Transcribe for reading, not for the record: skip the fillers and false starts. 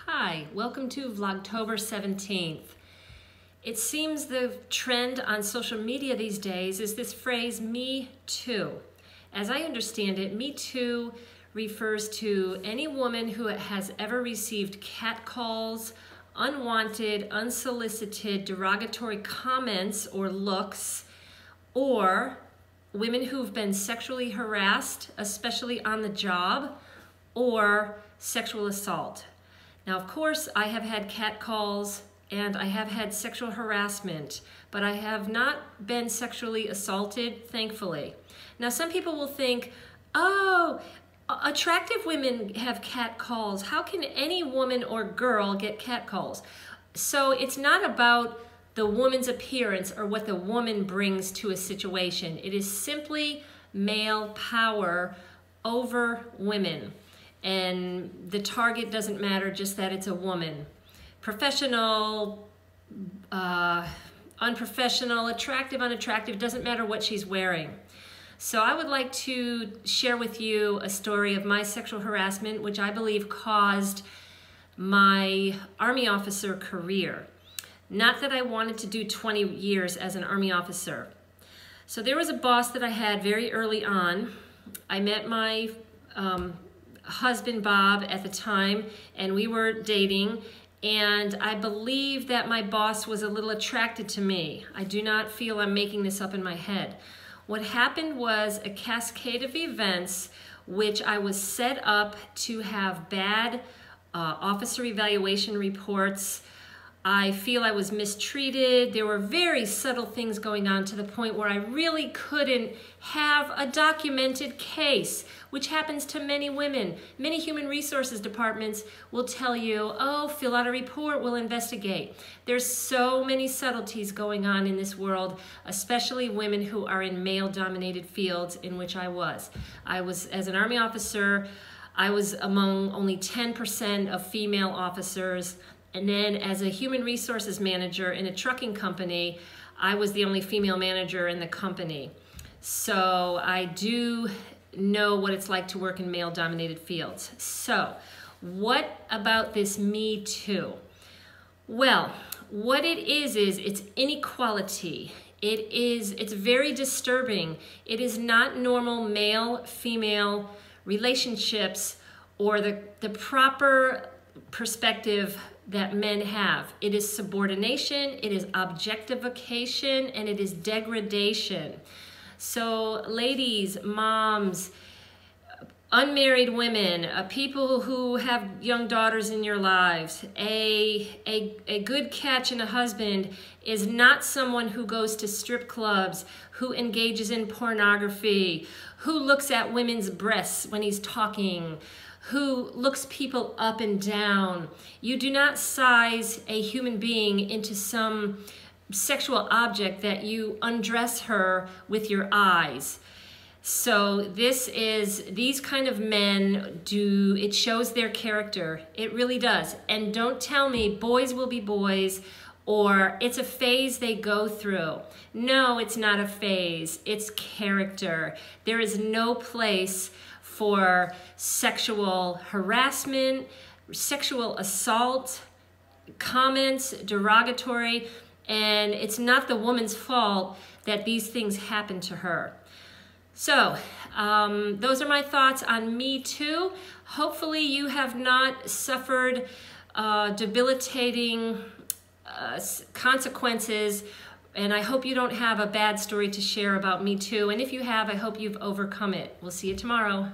Hi, welcome to Vlogtober 17th. It seems the trend on social media these days is this phrase, me too. As I understand it, me too refers to any woman who has ever received catcalls, unwanted, unsolicited, derogatory comments or looks, or women who've been sexually harassed, especially on the job, or sexual assault. Now, of course, I have had catcalls and I have had sexual harassment, but I have not been sexually assaulted, thankfully. Now, some people will think, oh, attractive women have catcalls. How can any woman or girl get catcalls? So it's not about the woman's appearance or what the woman brings to a situation. It is simply male power over women. And the target doesn't matter, just that it's a woman. Professional, unprofessional, attractive, unattractive, doesn't matter what she's wearing. So I would like to share with you a story of my sexual harassment, which I believe caused my Army officer career. Not that I wanted to do 20 years as an Army officer. So there was a boss that I had very early on. I met my husband Bob at the time, and we were dating, and I believe that my boss was a little attracted to me. I do not feel I'm making this up in my head. What happened was a cascade of events which I was set up to have bad officer evaluation reports. I feel I was mistreated. There were very subtle things going on to the point where I really couldn't have a documented case, which happens to many women. Many human resources departments will tell you, oh, fill out a report, we'll investigate. There's so many subtleties going on in this world, especially women who are in male-dominated fields, in which I was. As an Army officer, I was among only 10% of female officers. And then as a human resources manager in a trucking company, I was the only female manager in the company. So I do know what it's like to work in male-dominated fields. So what about this Me Too? Well, what it is it's inequality. It's very disturbing. It is not normal male-female relationships or the proper perspective that men have. It is subordination, it is objectification, and it is degradation. So ladies, moms, unmarried women, people who have young daughters in your lives, a good catch in a husband is not someone who goes to strip clubs, who engages in pornography, who looks at women's breasts when he's talking, who looks people up and down. You do not size a human being into some sexual object that you undress her with your eyes. So these kind of men it shows their character. It really does. And don't tell me boys will be boys or it's a phase they go through. No, it's not a phase. It's character. There is no place for sexual harassment, sexual assault, comments, derogatory, and it's not the woman's fault that these things happen to her. So those are my thoughts on Me Too. Hopefully you have not suffered debilitating consequences, and I hope you don't have a bad story to share about Me Too. And if you have, I hope you've overcome it. We'll see you tomorrow.